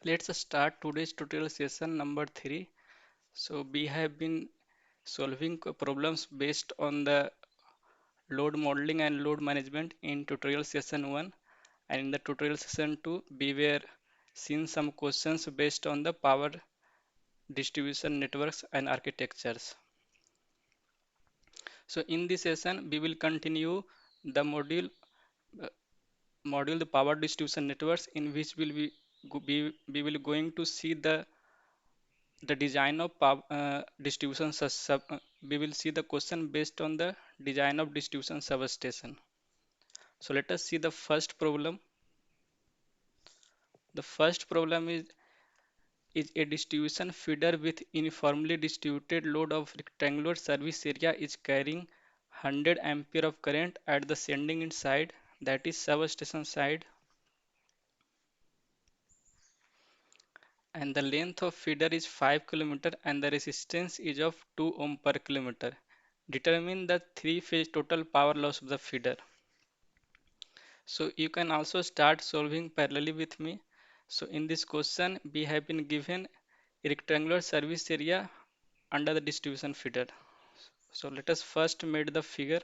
Let's start today's tutorial session number 3. So we have been solving problems based on the load modeling and load management in tutorial session 1, and in the tutorial session 2 we were seeing some questions based on the power distribution networks and architectures. So in this session we will continue the uh, module the power distribution networks, in which we will going to see the design of power distribution we will see the question based on the design of distribution substation. So let us see the first problem. The first problem is a distribution feeder with uniformly distributed load of rectangular service area is carrying 100 ampere of current at the sending end side, that is substation side, and the length of feeder is 5 km and the resistance is of 2 ohm per kilometer. Determine the three-phase total power loss of the feeder. So you can also start solving parallelly with me. So in this question, we have been given a rectangular service area under the distribution feeder. So let us first make the figure.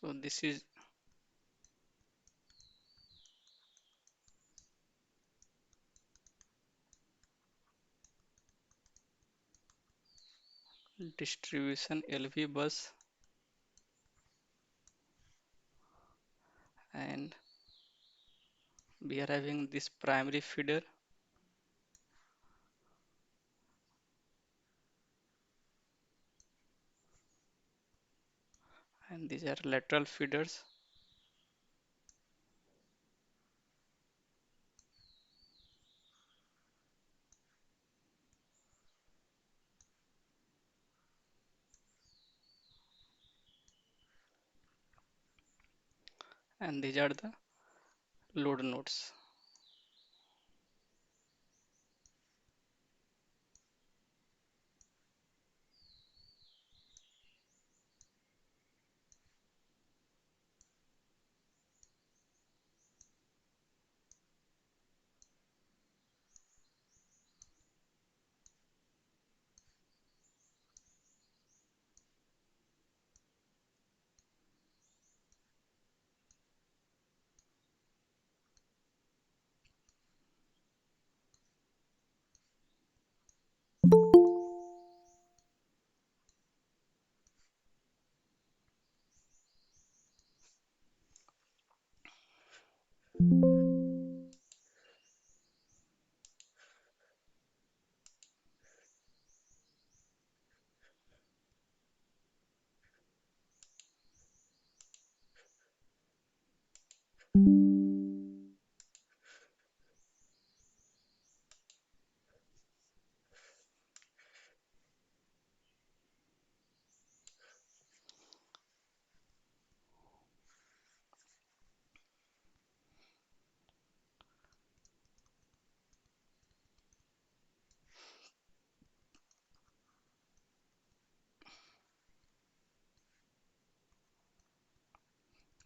So this is distribution LV bus, and we are having this primary feeder and these are lateral feeders, and these are the load nodes.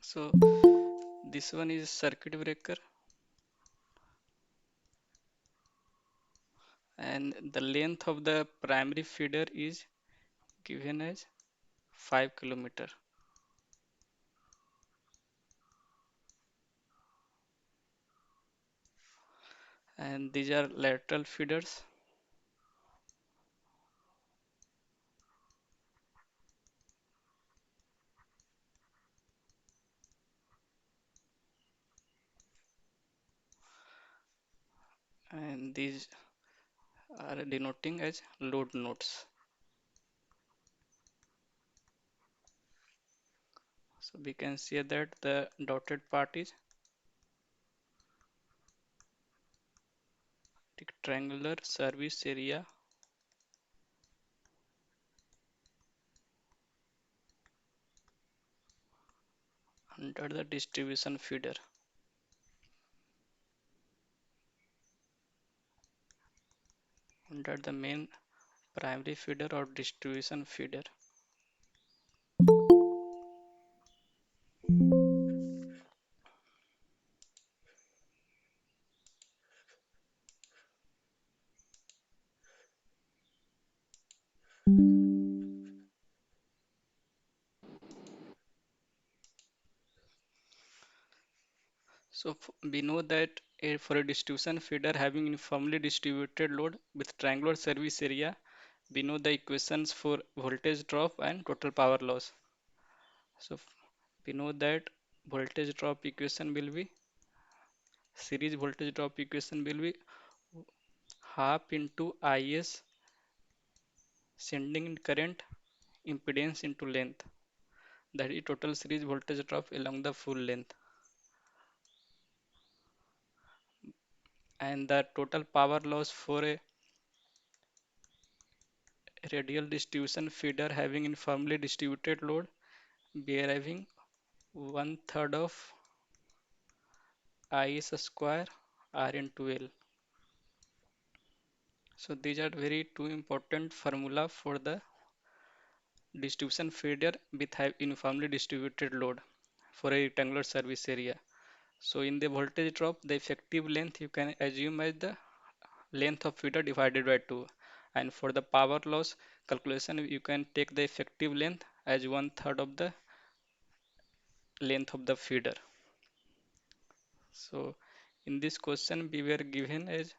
So this one is circuit breaker, and the length of the primary feeder is given as 5 km, and these are lateral feeders, and these are denoting as load nodes. So we can see that the dotted part is triangular service area under the distribution feeder. Under the main primary feeder or distribution feeder. So we know that for a distribution feeder having uniformly distributed load with triangular service area, we know the equations for voltage drop and total power loss. So we know that voltage drop equation will be series voltage drop equation will be half into Is sending current impedance into length. That is total series voltage drop along the full length. And the total power loss for a radial distribution feeder having uniformly distributed load, we are having one third of Is square R into L. So these are very two important formula for the distribution feeder with have uniformly distributed load for a rectangular service area. So in the voltage drop, the effective length you can assume as the length of feeder divided by 2. And for the power loss calculation, you can take the effective length as one third of the length of the feeder. So in this question, we were given as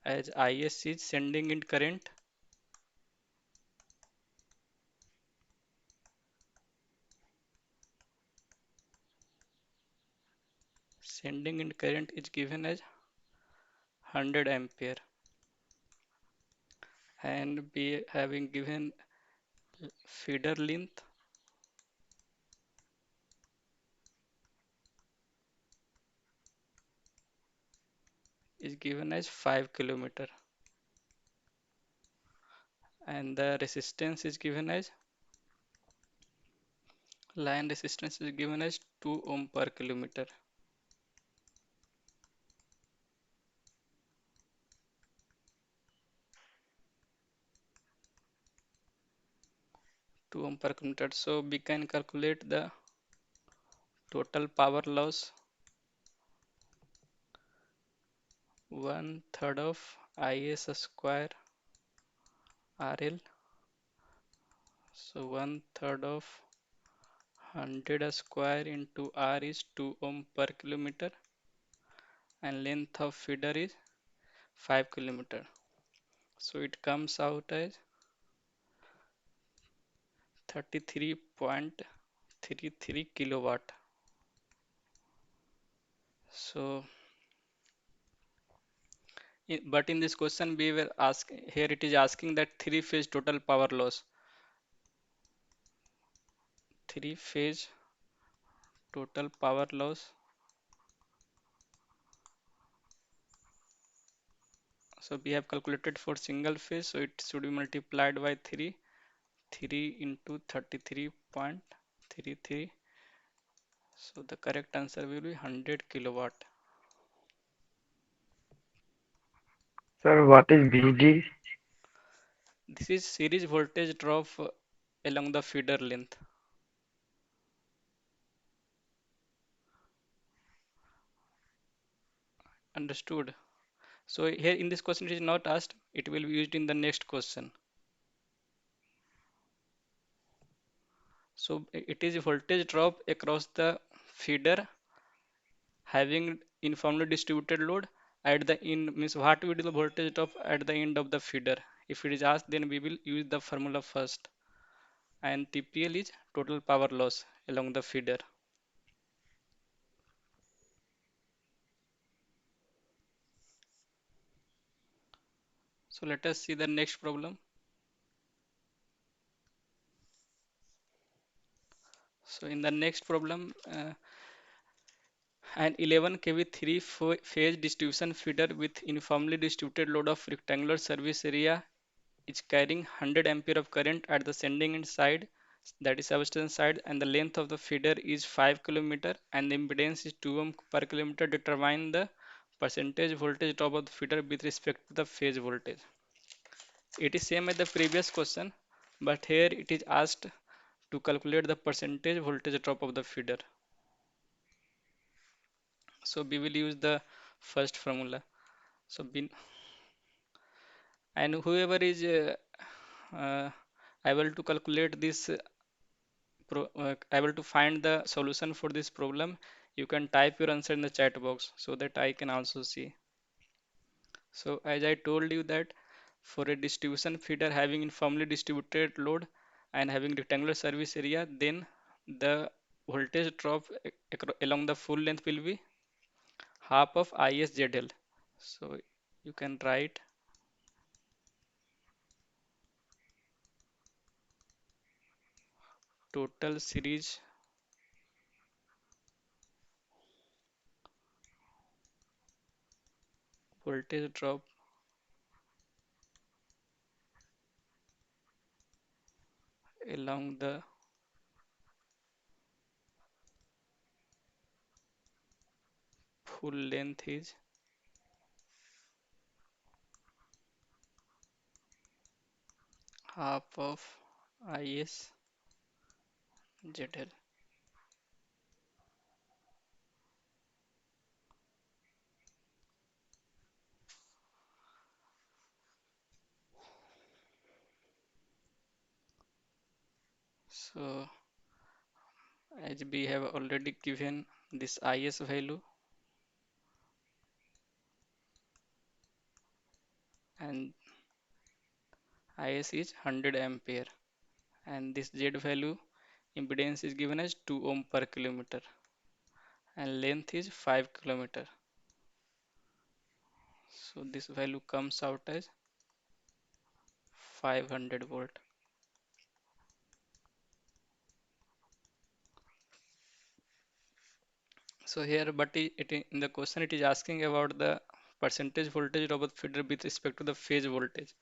Is is sending in current, sending in current is given as 100 ampere, and we having given feeder length is given as 5 kilometer, and the resistance is given as line resistance is given as 2 ohm per kilometer. 2 ohm per kilometer. So we can calculate the total power loss one third of Is square RL. So one third of 100 square into R is 2 ohm per kilometer, and length of feeder is 5 kilometer. So it comes out as 33.33 kilowatt. So but in this question we were ask here it is asking that three phase total power loss. Three phase total power loss. So we have calculated for single phase, so it should be multiplied by 3. 3 into 33.33. So the correct answer will be 100 kilowatt. Sir, what is VG? This is series voltage drop along the feeder length. Understood? So here in this question it is not asked, it will be used in the next question. So it is voltage drop across the feeder having uniformly distributed load at the end, means what will be the voltage drop at the end of the feeder. If it is asked, then we will use the formula first, and TPL is total power loss along the feeder. So let us see the next problem. So in the next problem, An 11 kV three-phase distribution feeder with uniformly distributed load of rectangular service area is carrying 100 ampere of current at the sending end side, that is substation side, and the length of the feeder is 5 km and the impedance is 2 ohm per kilometer. Determine the percentage voltage drop of the feeder with respect to the phase voltage. It is same as the previous question, but here it is asked to calculate the percentage voltage drop of the feeder. So we will use the first formula. So and whoever is uh, able to calculate this able to find the solution for this problem, you can type your answer in the chat box so that I can also see. So as I told you that for a distribution feeder having uniformly distributed load and having rectangular service area, then the voltage drop along the full length will be half of ISZL. So you can write total series voltage drop along the full length is half of ISZL. So as we have already given this IS value and IS is 100 ampere and this Z value impedance is given as 2 ohm per kilometer and length is 5 kilometer. So this value comes out as 500 volt. So here but in the question it is asking about the percentage voltage of the feeder with respect to the phase voltage.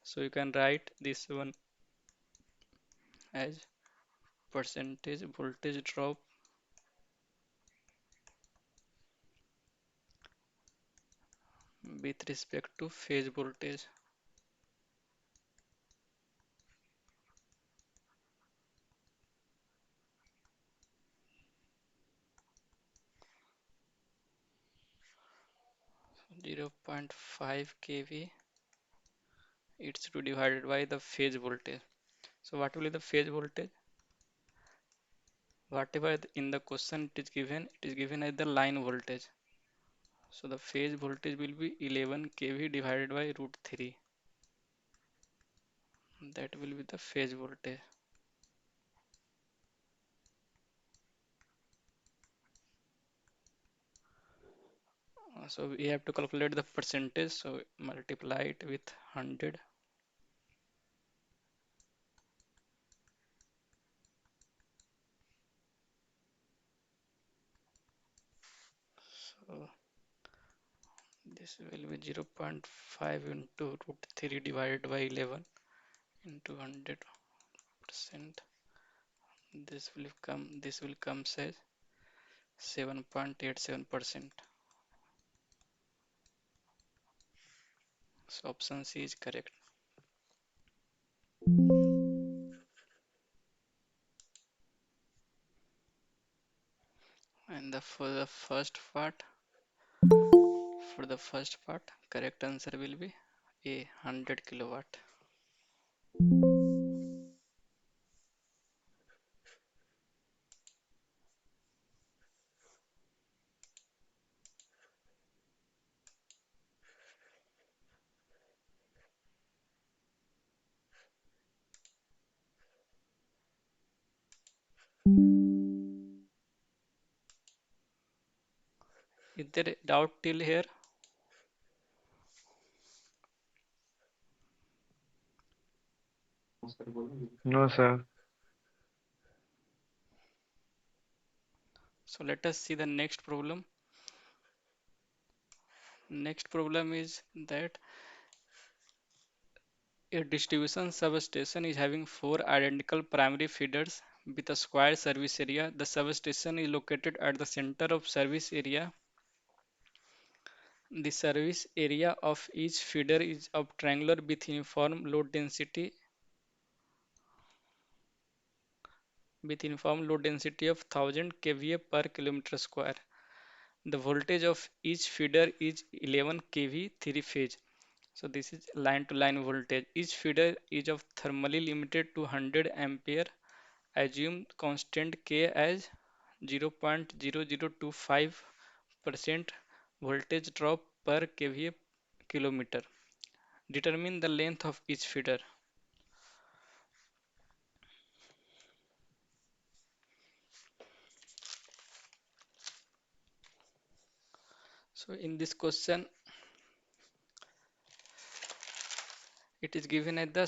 So you can write this one as percentage voltage drop with respect to phase voltage. 0.5 kV, it's to divided by the phase voltage. So what will be the phase voltage? Whatever in the question it is given as the line voltage. So the phase voltage will be 11 kV divided by root 3. That will be the phase voltage. So we have to calculate the percentage. So multiply it with 100. So this will be 0.5 into root 3 divided by 11 into 100%. This will come as 7.87%. So option C is correct. And for the first part, correct answer will be A 100 kilowatt. Is there a doubt till here? No, sir. So let us see the next problem. Next problem is that a distribution substation is having four identical primary feeders with a square service area. The substation is located at the center of service area. The service area of each feeder is of triangular with uniform load density of 1000 kVA per kilometer square. The voltage of each feeder is 11 kV three phase. So this is line to line voltage. Each feeder is of thermally limited to 100 ampere. Assume constant K as 0.0025% voltage drop per kVA kilometer. Determine the length of each feeder. So in this question, it is given at the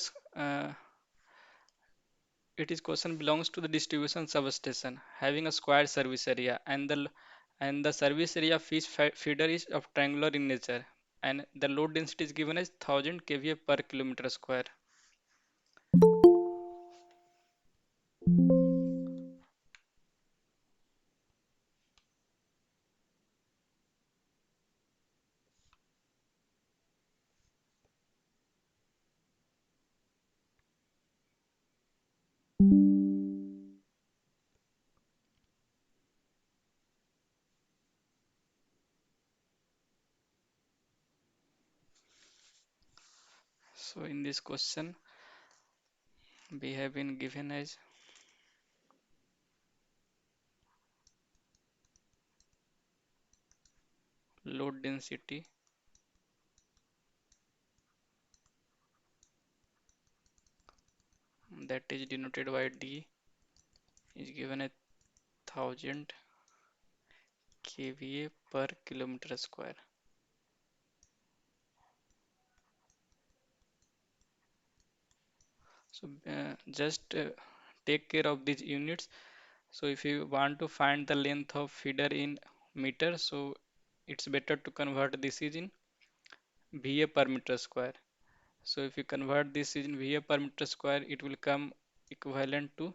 it is question belongs to the distribution substation having a square service area and the service area of each feeder is of triangular in nature and the load density is given as 1000 kVA per kilometer square. So in this question we have been given as load density that is denoted by D is given at 1000 kVA per kilometer square. So just take care of these units. So if you want to find the length of feeder in meter, so it's better to convert this is in VA per meter square. So if you convert this in VA per meter square, it will come equivalent to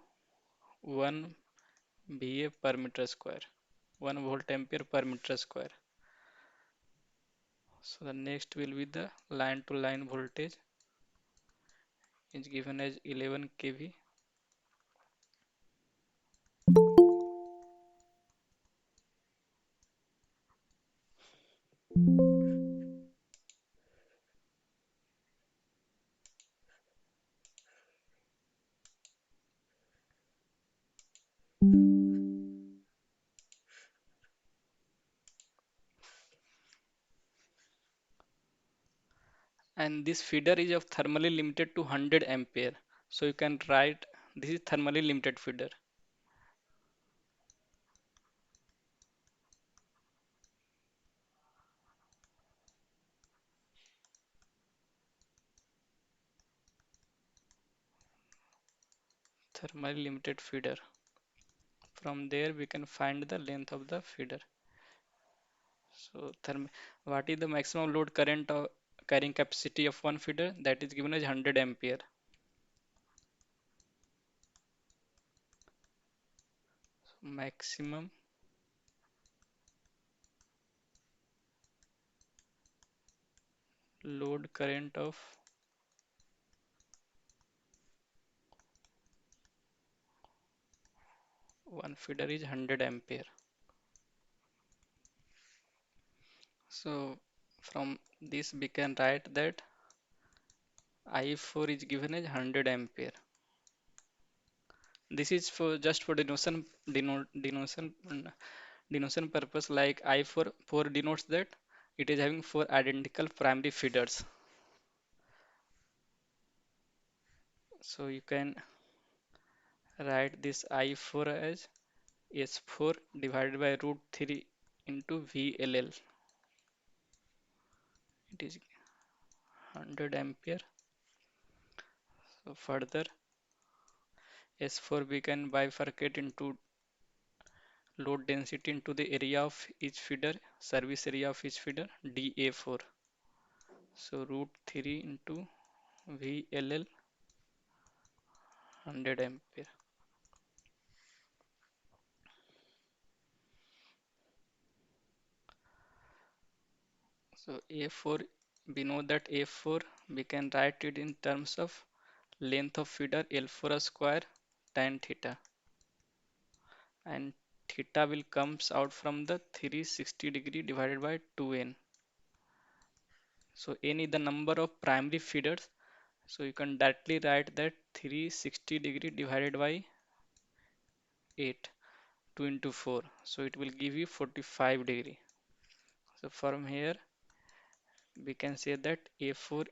1 VA per meter square, 1 volt ampere per meter square. So the next will be the line to line voltage is given as 11 kV. And this feeder is of thermally limited to 100 ampere. So you can write this is thermally limited feeder. Thermally limited feeder. From there we can find the length of the feeder. So what is the maximum load current or carrying capacity of one feeder? That is given as 100 ampere. So maximum load current of one feeder is 100 ampere. So from this we can write that I4 is given as 100 ampere. This is for just for denotation purpose, like I4 denotes that it is having four identical primary feeders. So you can write this I4 as S4 divided by root 3 into VLL. It is 100 ampere. So further S4 we can bifurcate into load density into the area of each feeder, service area of each feeder, dA4. So root 3 into VLL 100 ampere. So A4, we know that A4, we can write it in terms of length of feeder L4 square tan theta, and theta will comes out from the 360 degree divided by 2n. So n is the number of primary feeders, so you can directly write that 360 degree divided by 8, 2 into 4, so it will give you 45 degree. So from here we can say that A4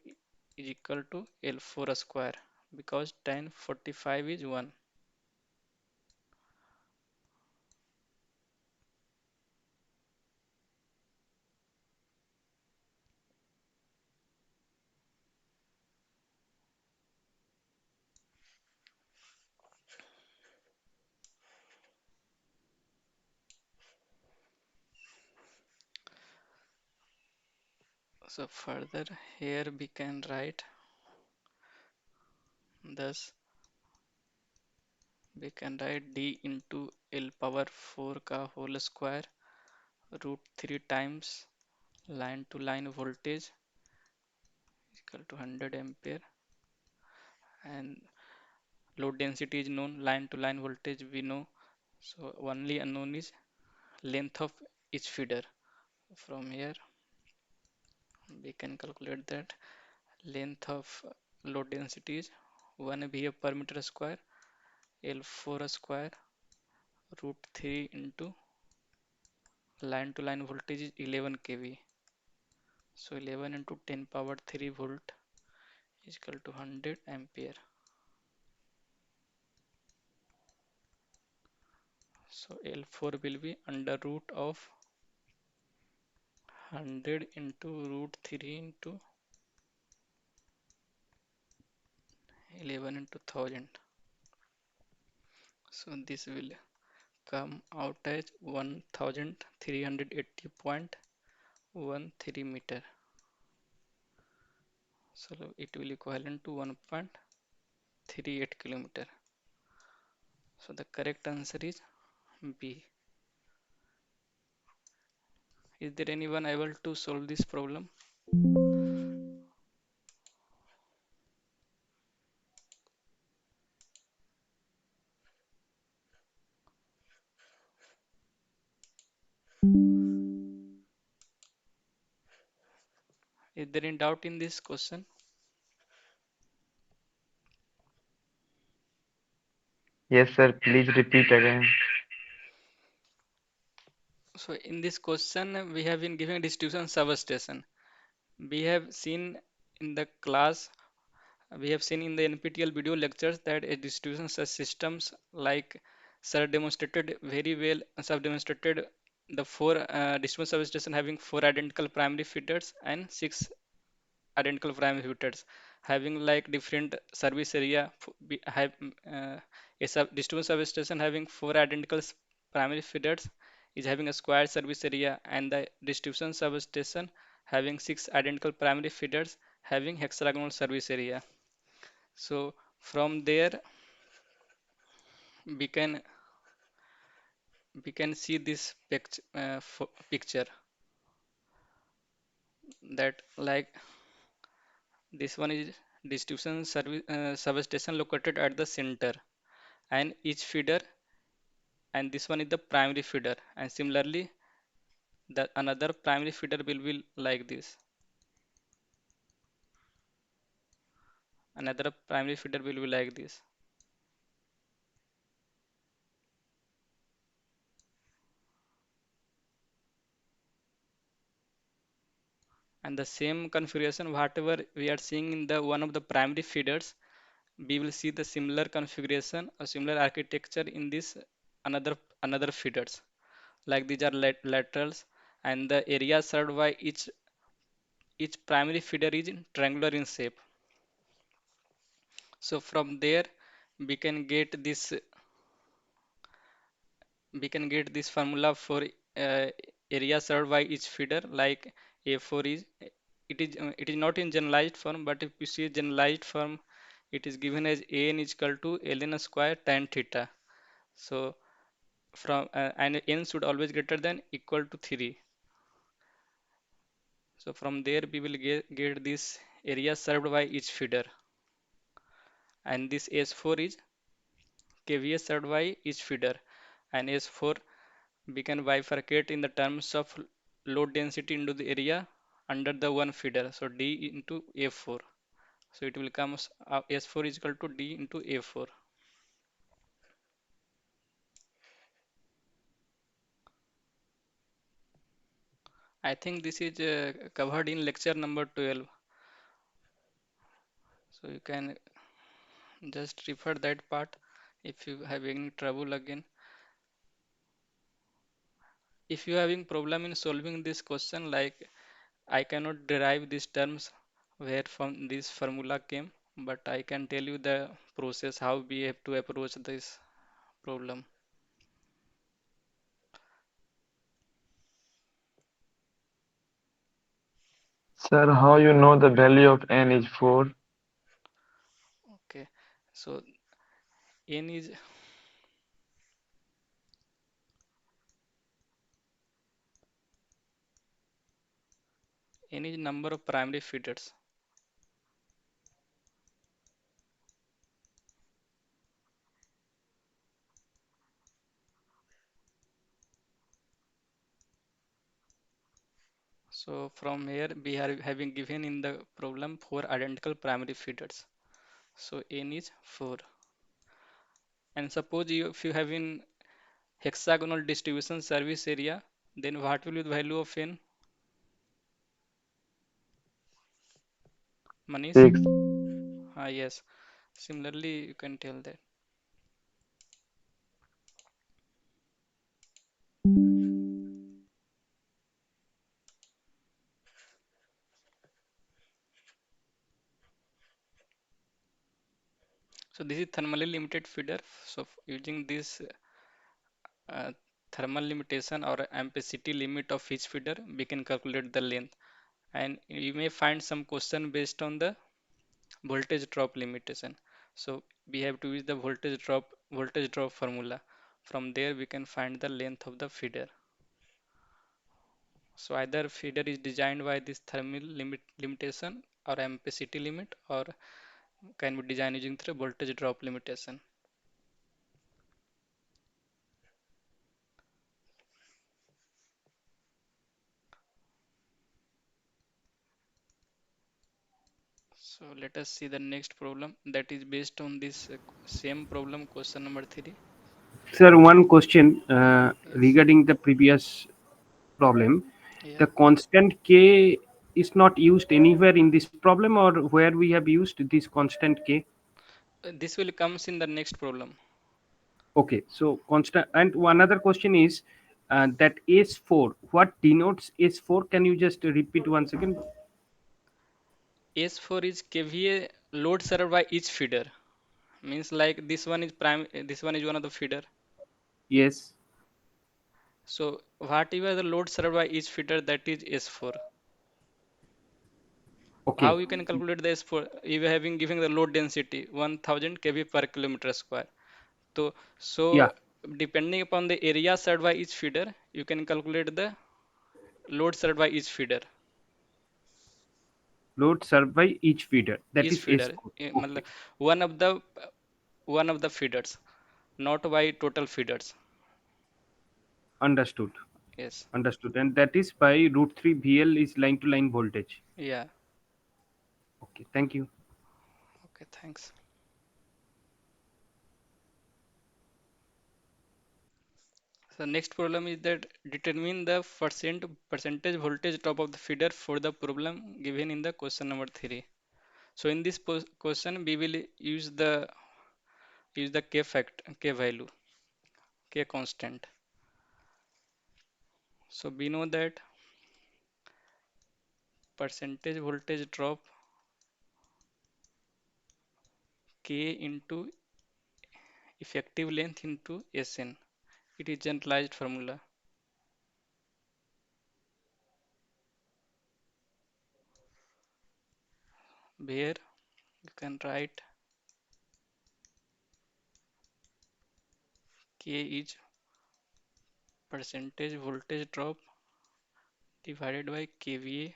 is equal to L4 square, because tan 45 is 1. So further here we can write, thus we can write d into L power 4 ka whole square root 3 times line to line voltage equal to 100 ampere, and load density is known, line to line voltage we know, so only unknown is length of each feeder. From here we can calculate that length of load density is 1 VA per meter square L4 square root 3 into line to line voltage is 11 kV, so 11 into 10 power 3 volt is equal to 100 ampere. So L4 will be under root of 100 into root 3 into 11 into 1000. So this will come out as 1380.13 meter. So it will equivalent to 1.38 kilometer. So the correct answer is B. Is there anyone able to solve this problem? Is there any doubt in this question? Yes, sir. Please repeat again. So in this question we have been given distribution substation. We have seen in the class, we have seen in the NPTEL video lectures that a distribution systems like sir demonstrated very well, sir demonstrated the four distribution substation having four identical primary feeders and six identical primary feeders having like different service area. Have a distribution substation having four identical primary feeders is having a square service area, and the distribution substation having six identical primary feeders having hexagonal service area. So from there we can see this picture that like this one is distribution service substation located at the center and each feeder, and this one is the primary feeder, and similarly the another primary feeder will be like this, another primary feeder will be like this, and the same configuration whatever we are seeing in the one of the primary feeders, we will see the similar configuration or similar architecture in this another feeders, like these are laterals, and the area served by each primary feeder is triangular in shape. So from there we can get this we can get this formula for area served by each feeder, like A4 is it is not in generalized form, but if you see generalized form, it is given as an is equal to ln square tan theta. So from and n should always greater than equal to 3. So from there we will get this area served by each feeder, and this S4 is kVA served by each feeder, and S4 we can bifurcate in the terms of load density into the area under the one feeder. So D into A4. So it will come S4 is equal to D into A4. I think this is covered in lecture number 12. So you can just refer that part if you have any trouble again. If you are having problem in solving this question, like I cannot derive these terms where from this formula came, but I can tell you the process how we have to approach this problem. Sir, how you know the value of n is 4? Okay, so n is n is number of primary feeders. So from here we are having given in the problem four identical primary feeders. So n is 4. And suppose if you have in hexagonal distribution service area, then what will be the value of n? Manish? 6. Ah, yes. Similarly, you can tell that. So this is thermally limited feeder. So using this uh, thermal limitation or ampacity limit of each feeder, we can calculate the length. And you may find some question based on the voltage drop limitation. So we have to use the voltage drop formula. From there we can find the length of the feeder. So either feeder is designed by this thermal limitation or ampacity limit, or can be designed using the voltage drop limitation. So let us see the next problem that is based on this same problem, question number 3. Sir, one question Yes. regarding the previous problem. Yeah. The constant K is not used anywhere in this problem, or where we have used this constant K? This will comes in the next problem. Okay, so constant. And one other question is that S4, what denotes S4? Can you just repeat once again? S4 is kVA load served by each feeder. Means like this one is this one is one of the feeder. Yes. So whatever the load served by each feeder, that is S4. How Okay. you can calculate the S4? If you having giving the load density 1000 kV per kilometer square. So Yeah. depending upon the area served by each feeder, you can calculate the load served by each feeder. Load served by each feeder. That Each is feeder, S4. मतलब Okay. one of the feeders, not by total feeders. Understood. Yes. Understood. And that is by root 3 VL is line to line voltage. Yeah. Okay. Thank you. Okay. Thanks. So next problem is that determine the percentage voltage drop of the feeder for the problem given in the question number 3. So in this question we will use the k value, k constant. So we know that percentage voltage drop k into effective length into Sn. It is generalized formula where you can write K is percentage voltage drop divided by kVA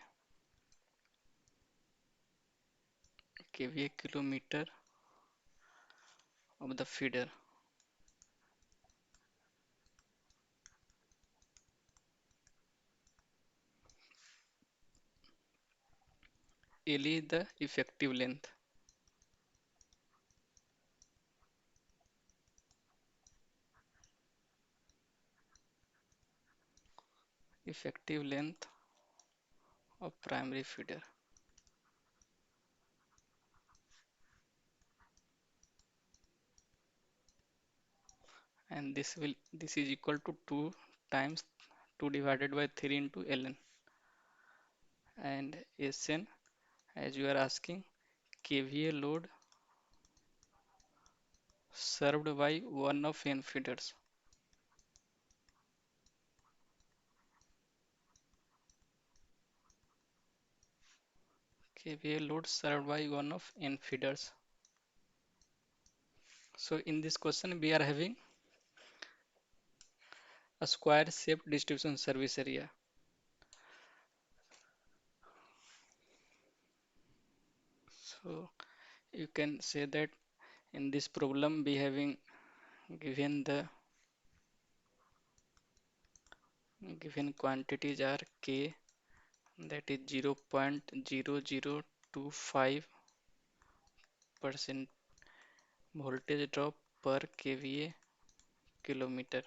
kilometer of the feeder. L is the effective length. Effective length of primary feeder, and this is equal to 2 times 2 divided by 3 into ln, and Sn, as you are asking, kVA load served by one of n feeders. kVA load served by one of n feeders. So in this question we are having a square shaped distribution service area. So you can say that in this problem we having given the given quantities are K, that is 0.0025% voltage drop per kVA kilometer.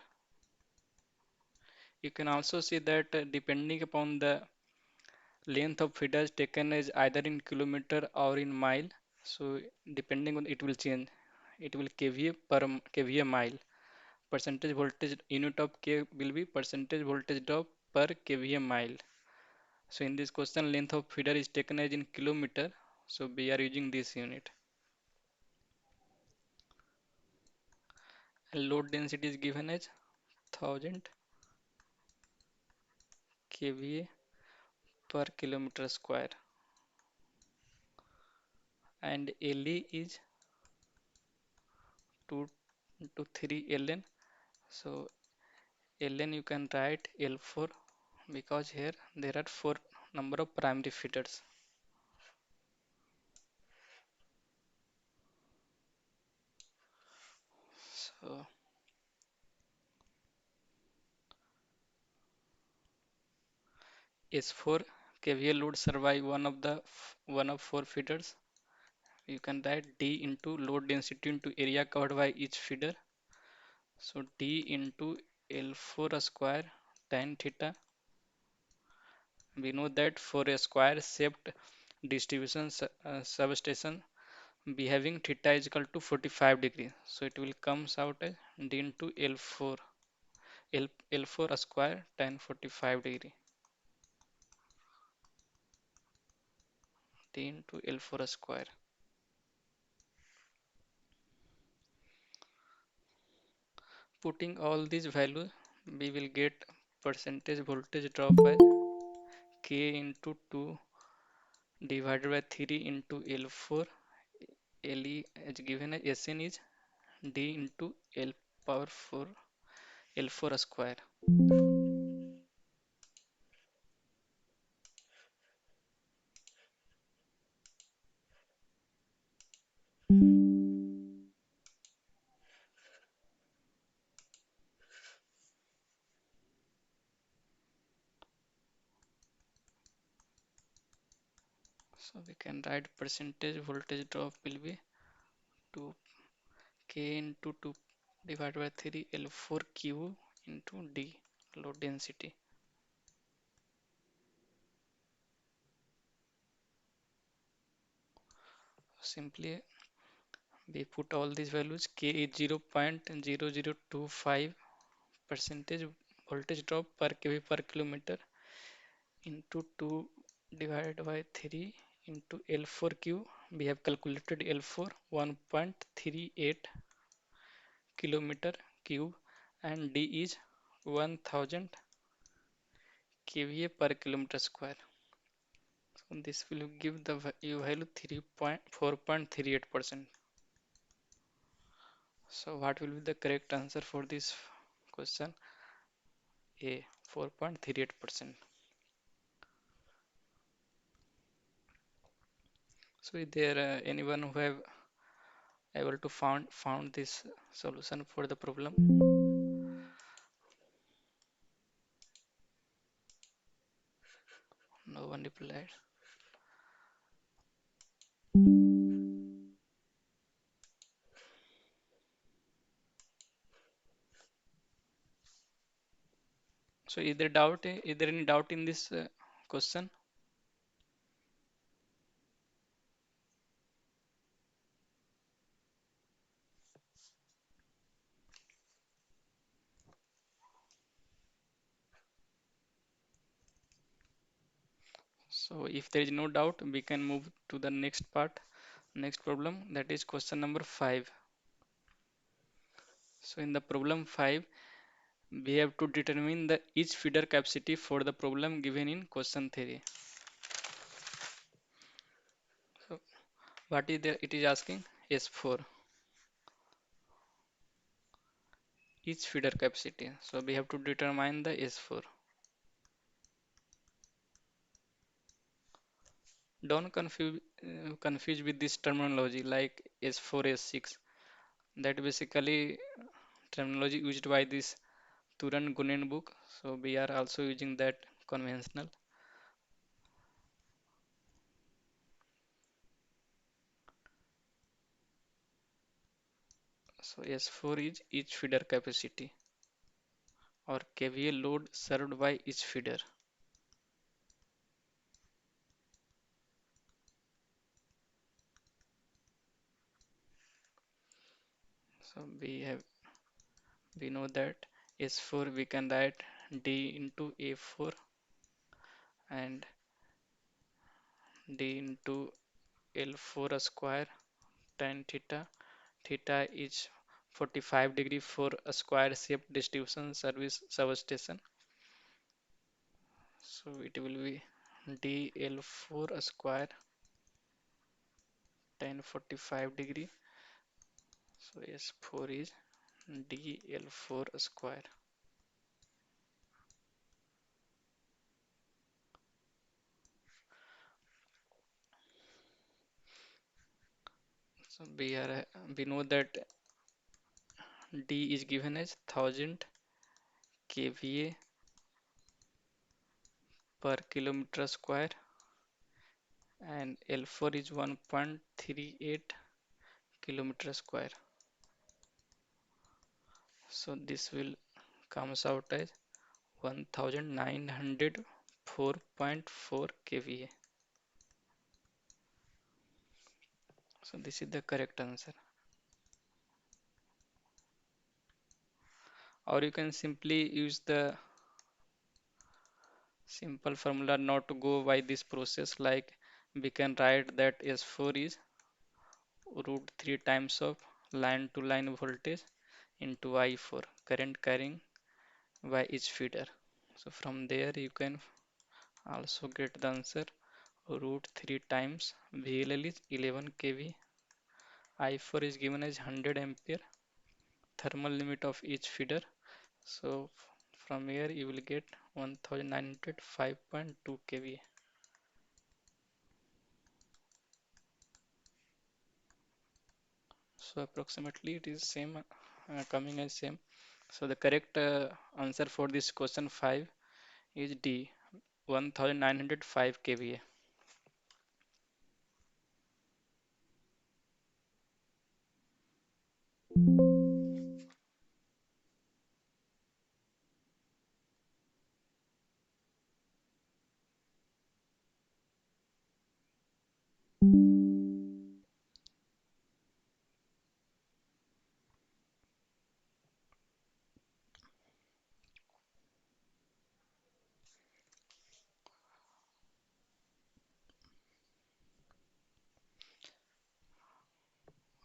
You can also see that depending upon the length of feeders taken as either in kilometer or in mile, so depending on it will change. It will kVA per kVA mile. Percentage voltage unit of K will be percentage voltage drop per kVA mile. So in this question, length of feeder is taken as in kilometer, so we are using this unit. And load density is given as 1000 kVA per kilometer square, and LE is 2 to 3 ln. So ln you can write L4 because here there are 4 number of primary feeders. So S4 kVA load survive one of 4 feeders. You can write D into load density into area covered by each feeder. So D into L4 square tan theta. We know that for a square shaped distribution substation, we having theta is equal to 45 degree. So it will comes out as D into L4 L4 square tan 45 degree. D into L4 square. Putting all these values, we will get percentage voltage drop by K into 2 divided by 3 into L4. LE is given as Sn is D into L power 4 L4 square. So we can write percentage voltage drop will be 2 K into 2 divided by 3 L4 Q into D load density. Simply we put all these values. K is 0.0025 percentage voltage drop per kV per kilometer into 2 divided by 3 into L4Q. We have calculated L4 1.38 kilometer cube, and D is 1000 kVA per kilometer square. So this will give the value 4.38%. So what will be the correct answer for this question? A, 4.38%. So is there anyone who have able to found this solution for the problem? No one replied. So is there any doubt in this question? So if there is no doubt, we can move to the next part, next problem, that is question number 5. So in the problem 5, we have to determine the each feeder capacity for the problem given in question 3. So what is there? It is asking S4, each feeder capacity. So we have to determine the S4. Don't confuse with this terminology like S4, S6. That basically terminology used by this Turan Gunen book. So we are also using that conventional. So S4 is each feeder capacity or KVA load served by each feeder. So we know that S4 we can write D into A4 and D into L4 square tan theta. Theta is 45 degree for a square shaped distribution service substation. So it will be DL4 square tan 45 degree. So S4 is DL4 square. So we know that D is given as 1000 kVA per kilometer square and L4 is 1.38 kilometer square. So this will comes out as 1904.4 kVA. So this is the correct answer. Or you can simply use the simple formula not to go by this process, like we can write that S4 is root 3 times of line to line voltage into I4 current carrying by each feeder. So from there you can also get the answer root 3 times VLL is 11 kV, I4 is given as 100 ampere, thermal limit of each feeder. So from here you will get 1905.2 kVA. So approximately it is same, coming as same. So the correct answer for this question 5 is D, 1905 kVA.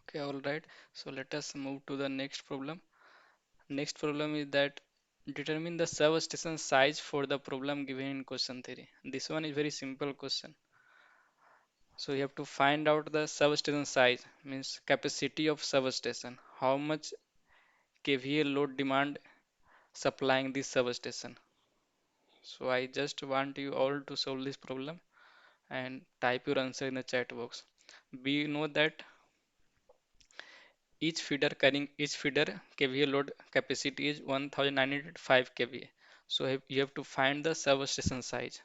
Okay, all right. So let us move to the next problem. Next problem is that determine the substation size for the problem given in question 3. This one is very simple question. So you have to find out the substation size, means capacity of substation. How much kVA load demand supplying this substation. So I just want you all to solve this problem and type your answer in the chat box. We know that each feeder kVA load capacity is 1905 kVA. So you have to find the substation size.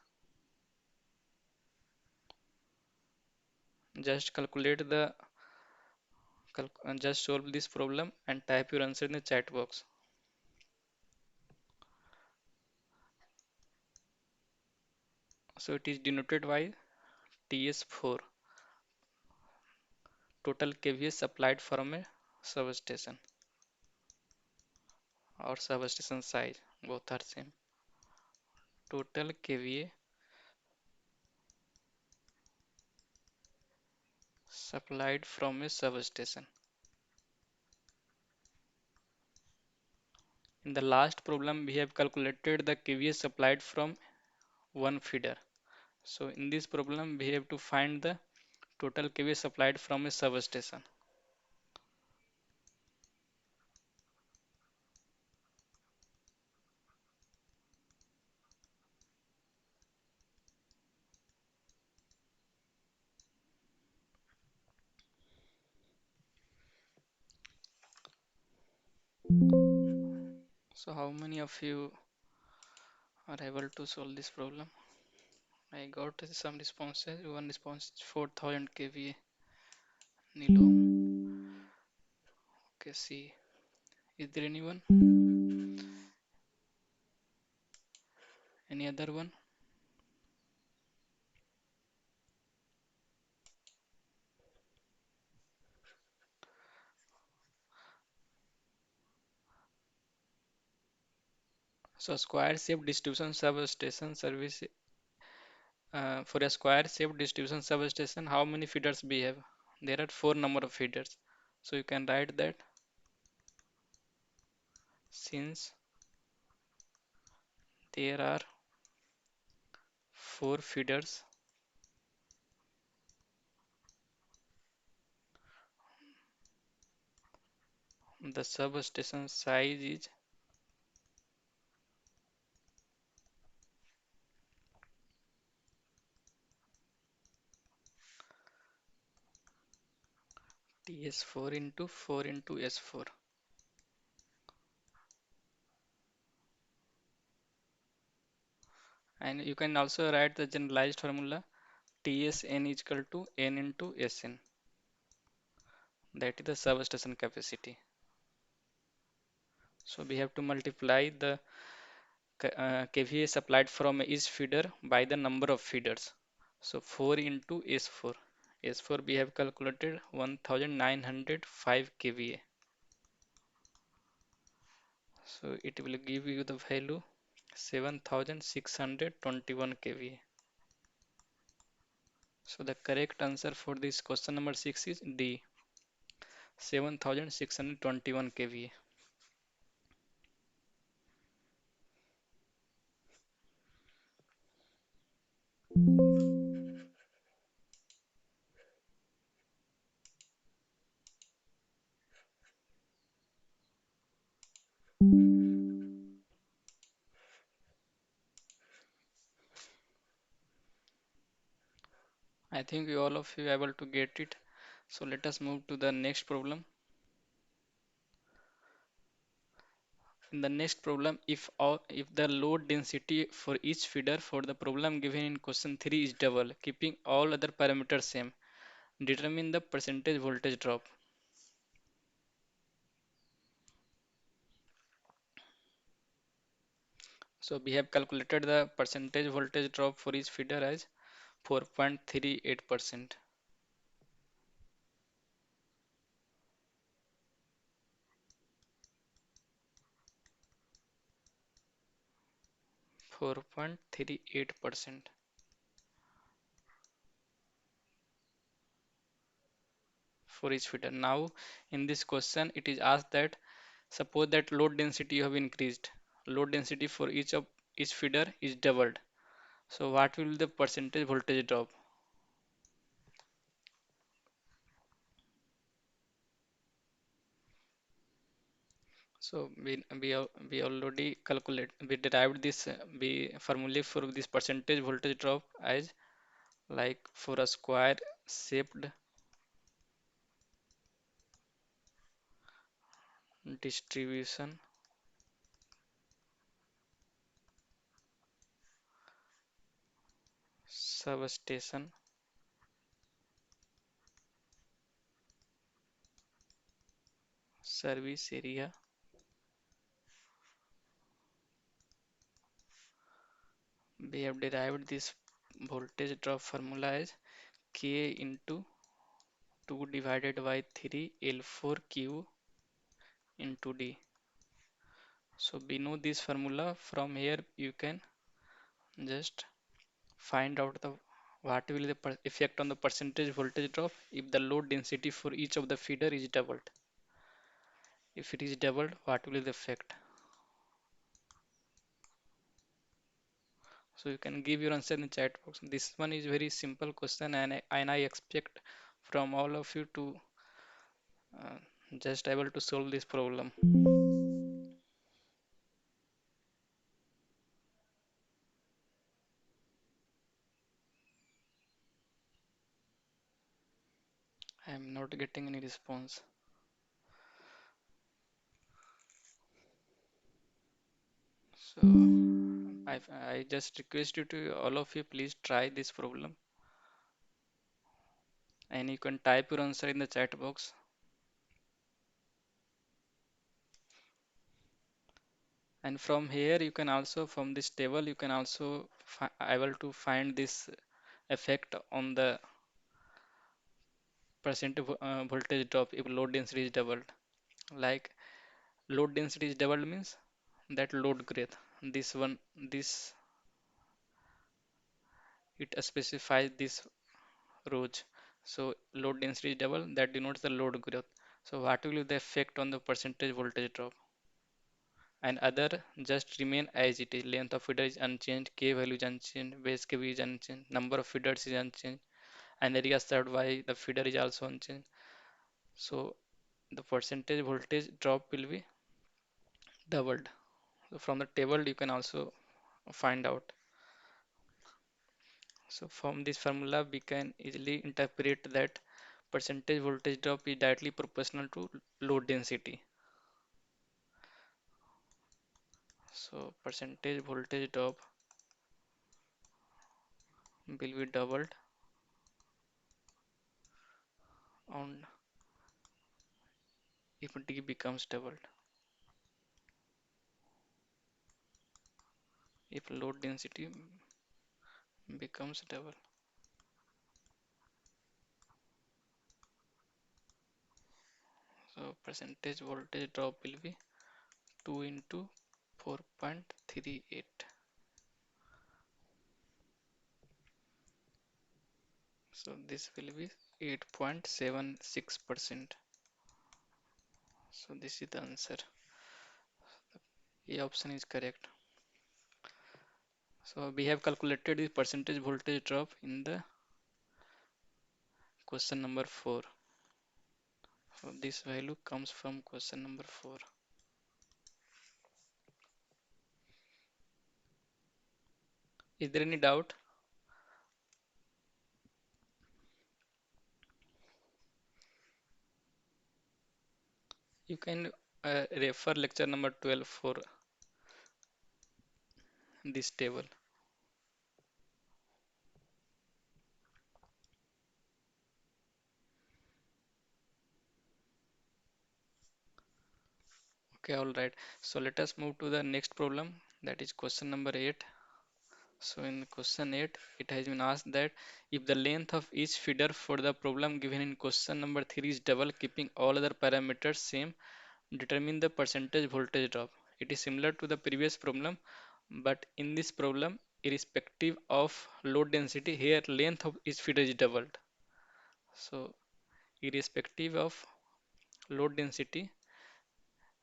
Just calculate the just solve this problem and type your answer in the chat box. So it is denoted by TS4, total kVA supplied from a substation, or substation size, both are same. Total kVA supplied from a substation. In the last problem, we have calculated the kVA supplied from one feeder. So in this problem, we have to find the total kVA supplied from a substation. So how many of you are able to solve this problem? I got some responses. One response is 4000 kVA. Nilo. Okay, see. Is there anyone? Any other one? So square shape distribution substation service, for a square shape distribution substation, how many feeders we have? There are four number of feeders. So you can write that since there are four feeders, the substation size is TS4 into 4 into S4. And you can also write the generalized formula TSN is equal to N into Sn. That is the substation capacity. So we have to multiply the kVA supplied from each feeder by the number of feeders. So 4 into S4. S4 we have calculated 1905 kVA. So it will give you the value 7621 kVA. So the correct answer for this question number 6 is D, 7621 kVA. I think you all of you are able to get it. So let us move to the next problem. In the next problem, if the load density for each feeder for the problem given in question 3 is double, keeping all other parameters same, determine the percentage voltage drop. So we have calculated the percentage voltage drop for each feeder as 4.38%. 4.38% for each feeder. Now in this question it is asked that Suppose that load density you have increased. Load density for each feeder is doubled. So what will the percentage voltage drop? So we already we derived this we formula for this percentage voltage drop as like for a square shaped distribution substation service area. We have derived this voltage drop formula as K into 2 divided by 3 L4Q into D. So we know this formula. From here you can just find out the what will the effect on the percentage voltage drop if the load density for each of the feeder is doubled. If it is doubled, what will be the effect? So you can give your answer in the chat box. This one is very simple question, and I expect from all of you to uh, just able to solve this problem. I am not getting any response. So I just request you to all of you please try this problem, and you can type your answer in the chat box. And from here you can also, from this table you can also able to find this effect on the voltage drop if load density is doubled. Like load density is doubled means that load growth. This one, this it specifies this rows. So load density is double, that denotes the load growth. So what will be the effect on the percentage voltage drop? And other just remain as it is. Length of feeder is unchanged, K value is unchanged, base kV is unchanged, number of feeders is unchanged, and area served by the feeder is also unchanged. So the percentage voltage drop will be doubled. So from the table you can also find out. So from this formula we can easily interpret that percentage voltage drop is directly proportional to load density. So percentage voltage drop will be doubled on if D becomes doubled, if load density becomes double. So percentage voltage drop will be 2 into 4.38. So this will be 8.76%. So this is the answer. A option is correct. So we have calculated the percentage voltage drop in the question number 4. So this value comes from question number 4. Is there any doubt? You can refer lecture number 12 for this table. Okay, all right. So let us move to the next problem, that is question number 8. So in question 8, it has been asked that if the length of each feeder for the problem given in question number 3 is double, keeping all other parameters same, determine the percentage voltage drop. It is similar to the previous problem, but in this problem, irrespective of load density, here length of each feeder is doubled. So irrespective of load density,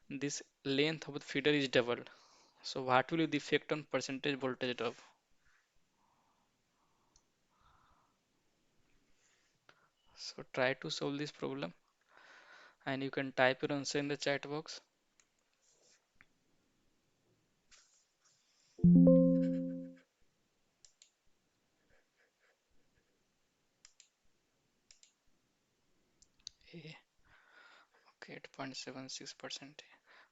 this length of the feeder is doubled. So what will be the effect on percentage voltage drop? So try to solve this problem and you can type your answer in the chat box. Eh, Okay, 8.76%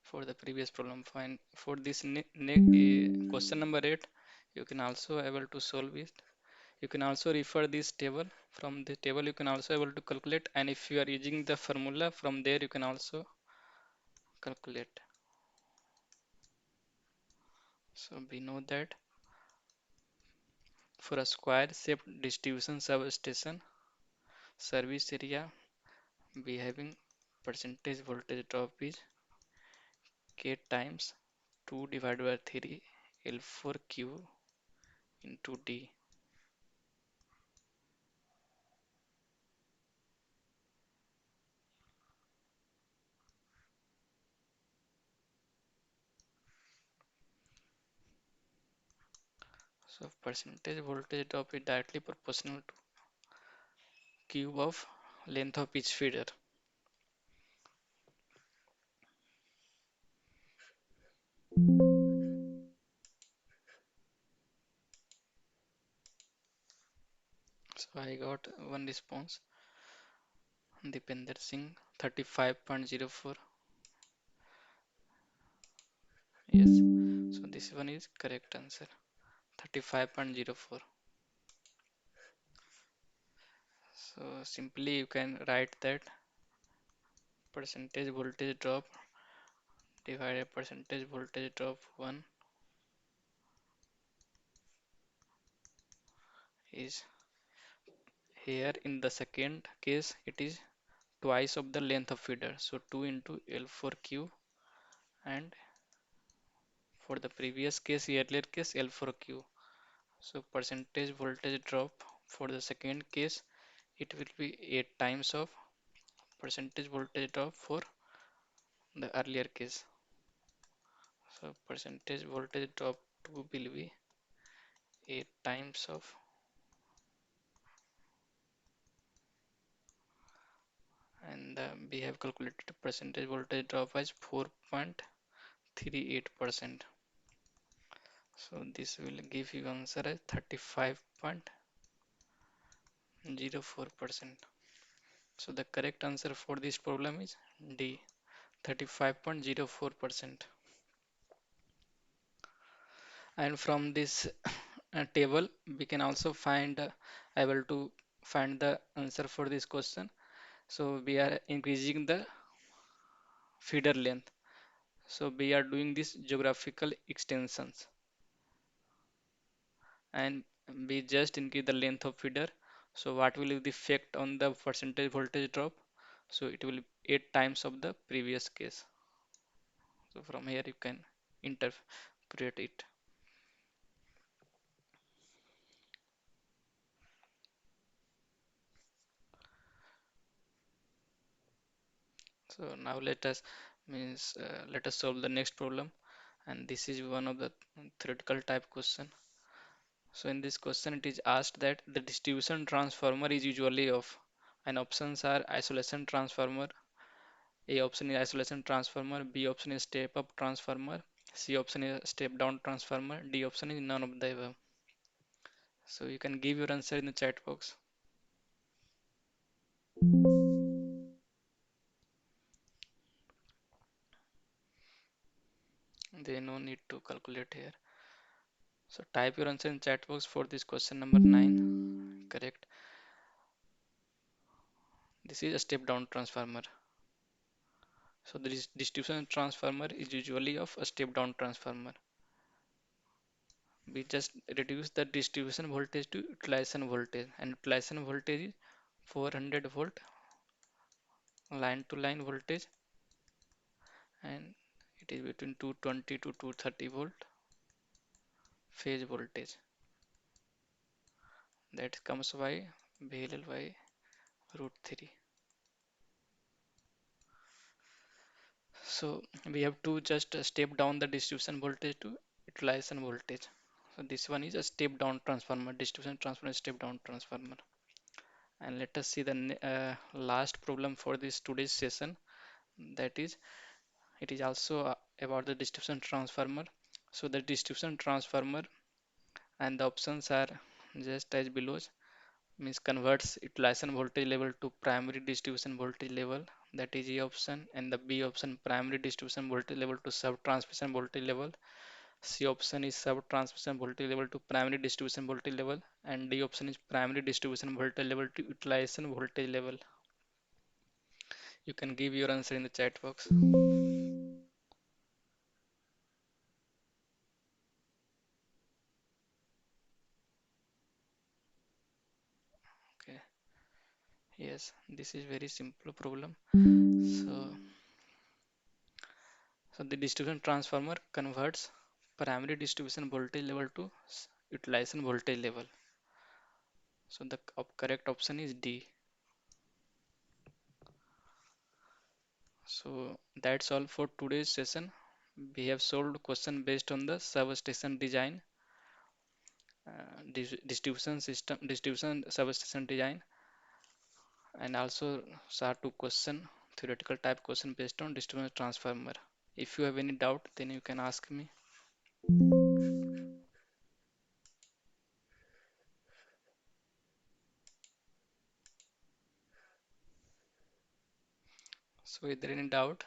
for the previous problem. Fine. For this question number 8, you can also able to solve it. You can also refer this table. From the table you can also able to calculate, and if you are using the formula from there you can also calculate. So we know that for a square shaped distribution substation service area, we having percentage voltage drop is K times 2 divided by 3 L4Q into D. So percentage voltage drop is directly proportional to cube of length of each feeder. So I got one response. Dipender Singh 35.04. Yes. So this one is correct answer. 35.04. So simply you can write that percentage voltage drop divided percentage voltage drop 1 is, here in the second case it is twice of the length of feeder, so 2 into L4Q, and for the previous case, earlier case, L4Q. So percentage voltage drop for the second case, it will be 8 times of percentage voltage drop for the earlier case. So percentage voltage drop 2 will be 8 times of, and we have calculated percentage voltage drop as 4.38%. So this will give you answer as 35.04%. So the correct answer for this problem is D, 35.04%. And from this table we can also find able to find the answer for this question. So we are increasing the feeder length, so we are doing this geographical extensions, and we just increase the length of feeder. So what will be the effect on the percentage voltage drop? So it will be 8 times of the previous case. So from here you can interpret it. So now let us solve the next problem, and this is one of the theoretical type question. So in this question it is asked that the distribution transformer is usually of, and options are isolation transformer. A option is isolation transformer, B option is step up transformer, C option is step down transformer, D option is none of the above. So you can give your answer in the chat box. There no need to calculate here. So type your answer in chat box for this question number 9. Correct. This is a step down transformer. So the distribution transformer is usually of a step down transformer. We just reduce the distribution voltage to utilization voltage, and utilization voltage is 400 volt line to line voltage, and it is between 220 to 230 volt phase voltage. That comes by VLL by root 3. So we have to just step down the distribution voltage to utilization voltage. So this one is a step down transformer, distribution transformer, step down transformer. And let us see the last problem for this today's session. That is, it is also about the distribution transformer. So the distribution transformer and the options are just as below. Means converts utilization voltage level to primary distribution voltage level, that is A option, and the B option primary distribution voltage level to sub transmission voltage level. C option is sub transmission voltage level to primary distribution voltage level, and D option is primary distribution voltage level to utilization voltage level. You can give your answer in the chat box. Okay, yes, this is very simple problem. So the distribution transformer converts primary distribution voltage level to utilization voltage level. So the correct option is D. So that's all for today's session. We have solved question based on the substation design, distribution system, distribution substation design, and also saw two question, theoretical type question based on distribution transformer. If you have any doubt, then you can ask me. So is there any doubt?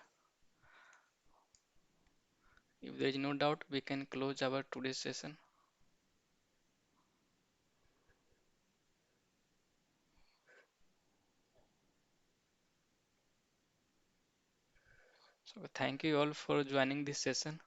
If there is no doubt, we can close our today's session. So thank you all for joining this session.